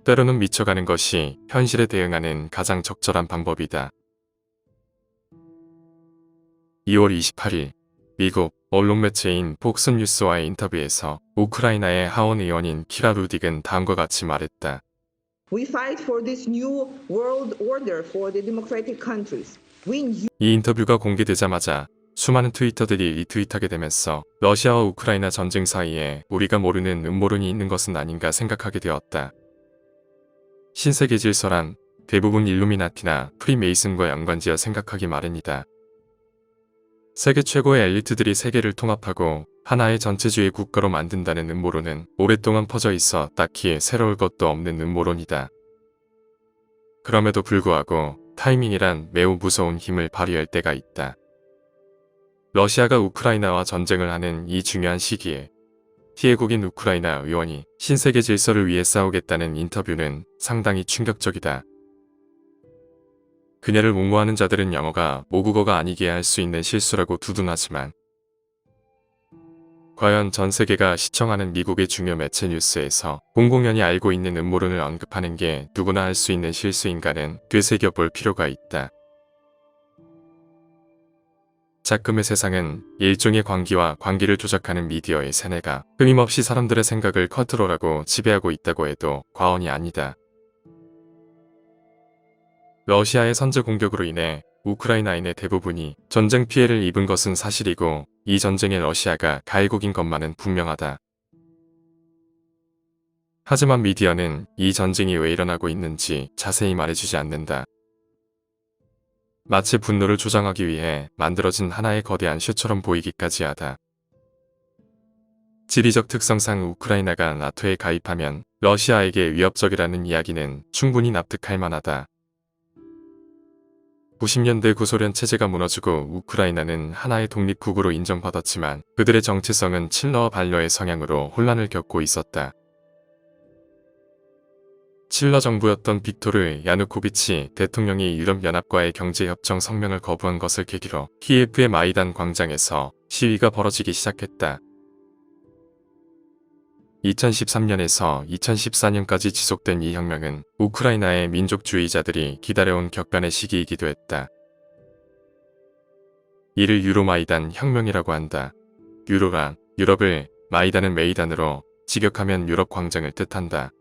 때로는 미쳐가는 것이 현실에 대응하는 가장 적절한 방법이다. 2월 28일 미국 언론 매체인 폭스뉴스와의 인터뷰에서 우크라이나의 하원 의원인 키라 루딕은 다음과 같이 말했다. We fight for this new world order for the democratic countries. 이 인터뷰가 공개되자마자 수많은 트위터들이 리트윗하게 되면서 러시아와 우크라이나 전쟁 사이에 우리가 모르는 음모론이 있는 것은 아닌가 생각하게 되었다. 신세계 질서란 대부분 일루미나티나 프리메이슨과 연관지어 생각하기 마련이다. 세계 최고의 엘리트들이 세계를 통합하고 하나의 전체주의 국가로 만든다는 음모론은 오랫동안 퍼져 있어 딱히 새로울 것도 없는 음모론이다. 그럼에도 불구하고 타이밍이란 매우 무서운 힘을 발휘할 때가 있다. 러시아가 우크라이나와 전쟁을 하는 이 중요한 시기에 피해국인 우크라이나 의원이 신세계 질서를 위해 싸우겠다는 인터뷰는 상당히 충격적이다. 그녀를 옹호하는 자들은 영어가 모국어가 아니게 할 수 있는 실수라고 두둔하지만 과연 전 세계가 시청하는 미국의 중요 매체 뉴스에서 공공연히 알고 있는 음모론을 언급하는 게 누구나 할 수 있는 실수인가는 되새겨볼 필요가 있다. 작금의 세상은 일종의 광기와 광기를 조작하는 미디어의 세뇌가 끊임없이 사람들의 생각을 컨트롤하고 지배하고 있다고 해도 과언이 아니다. 러시아의 선제 공격으로 인해 우크라이나인의 대부분이 전쟁 피해를 입은 것은 사실이고 이 전쟁에 러시아가 가해국인 것만은 분명하다. 하지만 미디어는 이 전쟁이 왜 일어나고 있는지 자세히 말해주지 않는다. 마치 분노를 조장하기 위해 만들어진 하나의 거대한 쇼처럼 보이기까지 하다. 지리적 특성상 우크라이나가 나토에 가입하면 러시아에게 위협적이라는 이야기는 충분히 납득할 만하다. 90년대 구소련 체제가 무너지고 우크라이나는 하나의 독립국으로 인정받았지만 그들의 정체성은 칠러와 반러의 성향으로 혼란을 겪고 있었다. 칠러 정부였던 빅토르 야누코비치 대통령이 유럽연합과의 경제협정 성명을 거부한 것을 계기로 키예프의 마이단 광장에서 시위가 벌어지기 시작했다. 2013년에서 2014년까지 지속된 이 혁명은 우크라이나의 민족주의자들이 기다려온 격변의 시기이기도 했다. 이를 유로마이단 혁명이라고 한다. 유로란 유럽을, 마이단은 메이단으로 직역하면 유럽 광장을 뜻한다.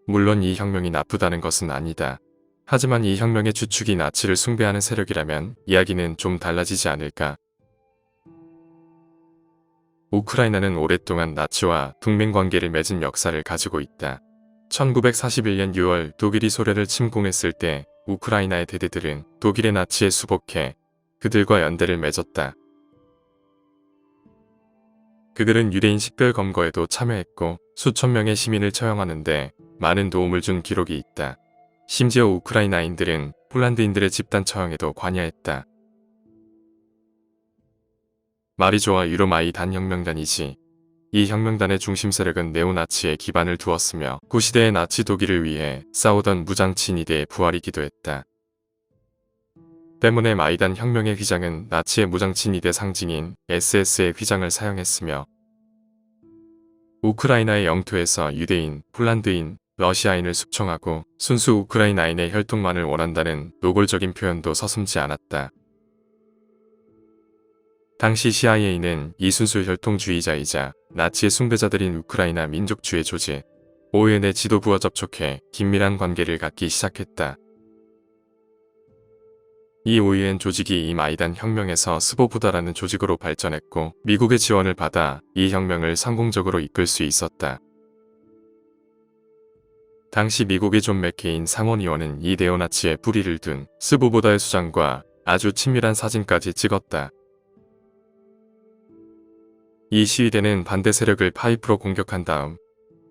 물론 이 혁명이 나쁘다는 것은 아니다. 하지만 이 혁명의 주축이 나치를 숭배하는 세력이라면 이야기는 좀 달라지지 않을까. 우크라이나는 오랫동안 나치와 동맹관계를 맺은 역사를 가지고 있다. 1941년 6월 독일이 소련을 침공했을 때 우크라이나의 대대들은 독일의 나치에 수복해 그들과 연대를 맺었다. 그들은 유대인 식별 검거에도 참여했고 수천 명의 시민을 처형하는데 많은 도움을 준 기록이 있다. 심지어 우크라이나인들은 폴란드인들의 집단 처형에도 관여했다. 말이 좋아 유로마이단 혁명단이지. 이 혁명단의 중심 세력은 네오나치에 기반을 두었으며 구시대의 나치 독일을 위해 싸우던 무장 친위대의 부활이기도 했다. 때문에 마이단 혁명의 휘장은 나치의 무장 친위대 상징인 SS의 휘장을 사용했으며 우크라이나의 영토에서 유대인, 폴란드인, 러시아인을 숙청하고 순수 우크라이나인의 혈통만을 원한다는 노골적인 표현도 서슴지 않았다. 당시 CIA는 이순수 혈통주의자이자 나치의 숭배자들인 우크라이나 민족주의 조직 ON의 지도부와 접촉해 긴밀한 관계를 갖기 시작했다. 이 ON 조직이 이 마이단 혁명에서 스보보다라는 조직으로 발전했고 미국의 지원을 받아 이 혁명을 성공적으로 이끌 수 있었다. 당시 미국의 존 맥케인 상원의원은 이 네오나치의 뿌리를 둔 스보보다의 수장과 아주 친밀한 사진까지 찍었다. 이 시위대는 반대 세력을 파이프로 공격한 다음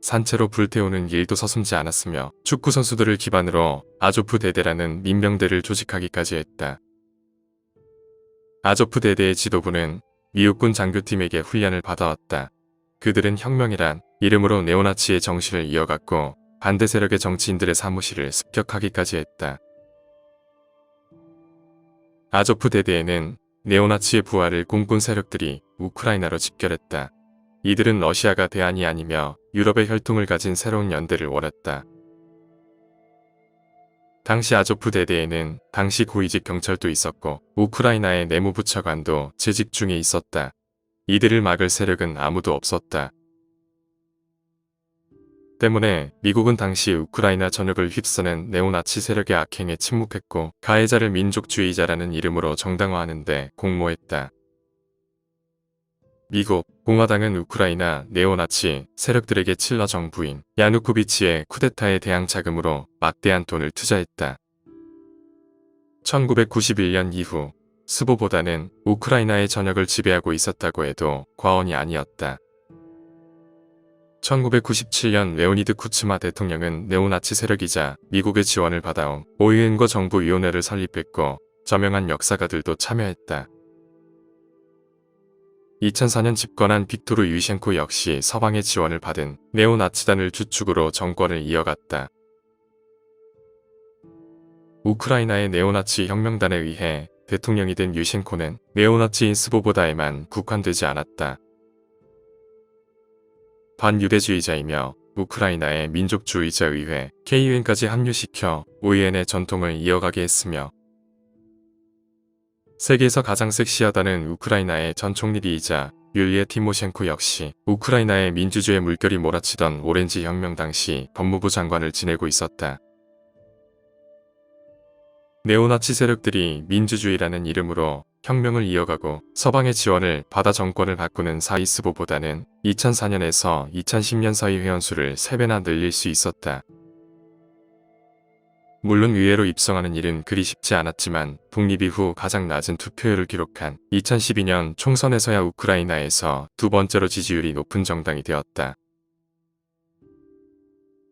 산채로 불태우는 일도 서슴지 않았으며 축구 선수들을 기반으로 아조프 대대라는 민병대를 조직하기까지 했다. 아조프 대대의 지도부는 미국군 장교팀에게 훈련을 받아왔다. 그들은 혁명이란 이름으로 네오나치의 정신을 이어갔고 반대 세력의 정치인들의 사무실을 습격하기까지 했다. 아조프 대대에는 네오나치의 부활을 꿈꾼 세력들이 우크라이나로 집결했다. 이들은 러시아가 대안이 아니며 유럽의 혈통을 가진 새로운 연대를 원했다. 당시 아조프 대대에는 당시 고위직 경찰도 있었고 우크라이나의 내무부 차관도 재직 중에 있었다. 이들을 막을 세력은 아무도 없었다. 때문에 미국은 당시 우크라이나 전역을 휩쓰는 네오나치 세력의 악행에 침묵했고 가해자를 민족주의자라는 이름으로 정당화하는 데 공모했다. 미국 공화당은 우크라이나 네오나치 세력들에게 칠러 정부인 야누코비치의 쿠데타에 대항 자금으로 막대한 돈을 투자했다. 1991년 이후 스보보다는 우크라이나의 전역을 지배하고 있었다고 해도 과언이 아니었다. 1997년 레오니드 쿠츠마 대통령은 네오나치 세력이자 미국의 지원을 받아온 오유엔거 정부위원회를 설립했고 저명한 역사가들도 참여했다. 2004년 집권한 빅토르 유셴코 역시 서방의 지원을 받은 네오나치단을 주축으로 정권을 이어갔다. 우크라이나의 네오나치 혁명단에 의해 대통령이 된 유셴코는 네오나치인 스보보다에만 국한되지 않았다. 반유대주의자이며 우크라이나의 민족주의자 의회 KUN까지 합류시켜 오유엔의 전통을 이어가게 했으며 세계에서 가장 섹시하다는 우크라이나의 전 총리이자 율리에 티모셴코 역시 우크라이나의 민주주의 물결이 몰아치던 오렌지 혁명 당시 법무부 장관을 지내고 있었다. 네오나치 세력들이 민주주의라는 이름으로 혁명을 이어가고 서방의 지원을 받아 정권을 바꾸는 사이 스보보다는 2004년에서 2010년 사이 회원수를 3배나 늘릴 수 있었다. 물론 의회로 입성하는 일은 그리 쉽지 않았지만 독립 이후 가장 낮은 투표율을 기록한 2012년 총선에서야 우크라이나에서 두 번째로 지지율이 높은 정당이 되었다.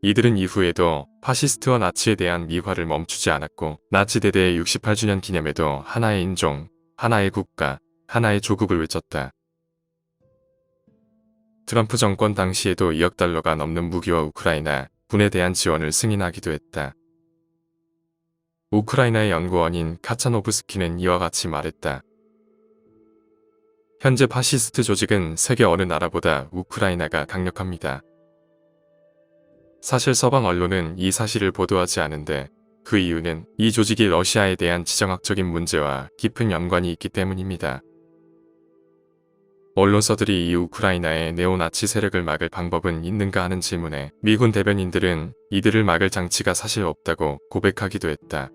이들은 이후에도 파시스트와 나치에 대한 미화를 멈추지 않았고 나치 대대의 68주년 기념에도 하나의 인종, 하나의 국가, 하나의 조국을 외쳤다. 트럼프 정권 당시에도 2억 달러가 넘는 무기와 우크라이나 군에 대한 지원을 승인하기도 했다. 우크라이나의 연구원인 카차노브스키는 이와 같이 말했다. 현재 파시스트 조직은 세계 어느 나라보다 우크라이나가 강력합니다. 사실 서방 언론은 이 사실을 보도하지 않은데 그 이유는 이 조직이 러시아에 대한 지정학적인 문제와 깊은 연관이 있기 때문입니다. 언론사들이 이 우크라이나의 네오나치 세력을 막을 방법은 있는가 하는 질문에 미군 대변인들은 이들을 막을 장치가 사실 없다고 고백하기도 했다.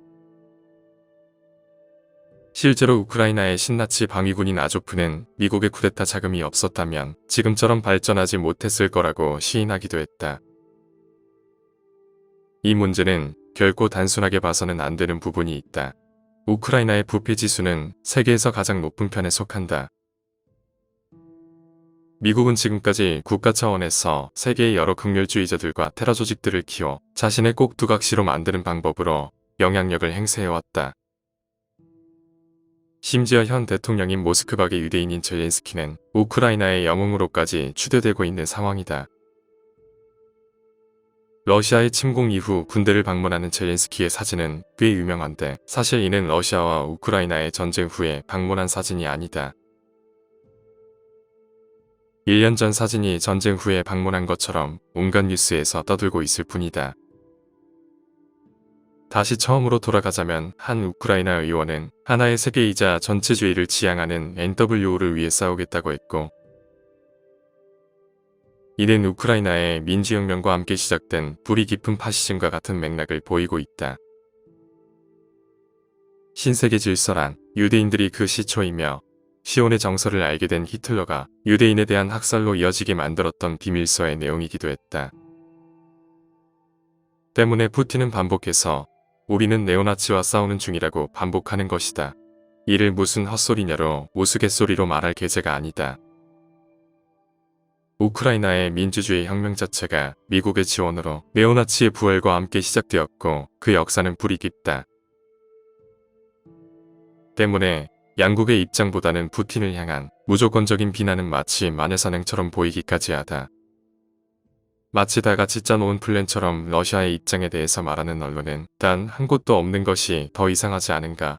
실제로 우크라이나의 신나치 방위군인 아조프는 미국의 쿠데타 자금이 없었다면 지금처럼 발전하지 못했을 거라고 시인하기도 했다. 이 문제는 결코 단순하게 봐서는 안 되는 부분이 있다. 우크라이나의 부패 지수는 세계에서 가장 높은 편에 속한다. 미국은 지금까지 국가 차원에서 세계의 여러 극렬주의자들과 테러 조직들을 키워 자신의 꼭두각시로 만드는 방법으로 영향력을 행사해왔다. 심지어 현 대통령인 모스크바의 유대인인 젤렌스키는 우크라이나의 영웅으로까지 추대되고 있는 상황이다. 러시아의 침공 이후 군대를 방문하는 젤렌스키의 사진은 꽤 유명한데 사실 이는 러시아와 우크라이나의 전쟁 후에 방문한 사진이 아니다. 1년 전 사진이 전쟁 후에 방문한 것처럼 온갖 뉴스에서 떠들고 있을 뿐이다. 다시 처음으로 돌아가자면 한 우크라이나 의원은 하나의 세계이자 전체주의를 지향하는 NWO를 위해 싸우겠다고 했고 이는 우크라이나의 민주혁명과 함께 시작된 뿌리 깊은 파시즘과 같은 맥락을 보이고 있다. 신세계 질서란 유대인들이 그 시초이며 시온의 정서를 알게 된 히틀러가 유대인에 대한 학살로 이어지게 만들었던 비밀서의 내용이기도 했다. 때문에 푸틴은 반복해서 우리는 네오나치와 싸우는 중이라고 반복하는 것이다. 이를 무슨 헛소리냐로 우스갯소리로 말할 계제가 아니다. 우크라이나의 민주주의 혁명 자체가 미국의 지원으로 네오나치의 부활과 함께 시작되었고 그 역사는 뿌리 깊다. 때문에 양국의 입장보다는 푸틴을 향한 무조건적인 비난은 마치 마녀사냥처럼 보이기까지 하다. 마치 다 같이 짜놓은 플랜처럼 러시아의 입장에 대해서 말하는 언론은 단 한 곳도 없는 것이 더 이상하지 않은가.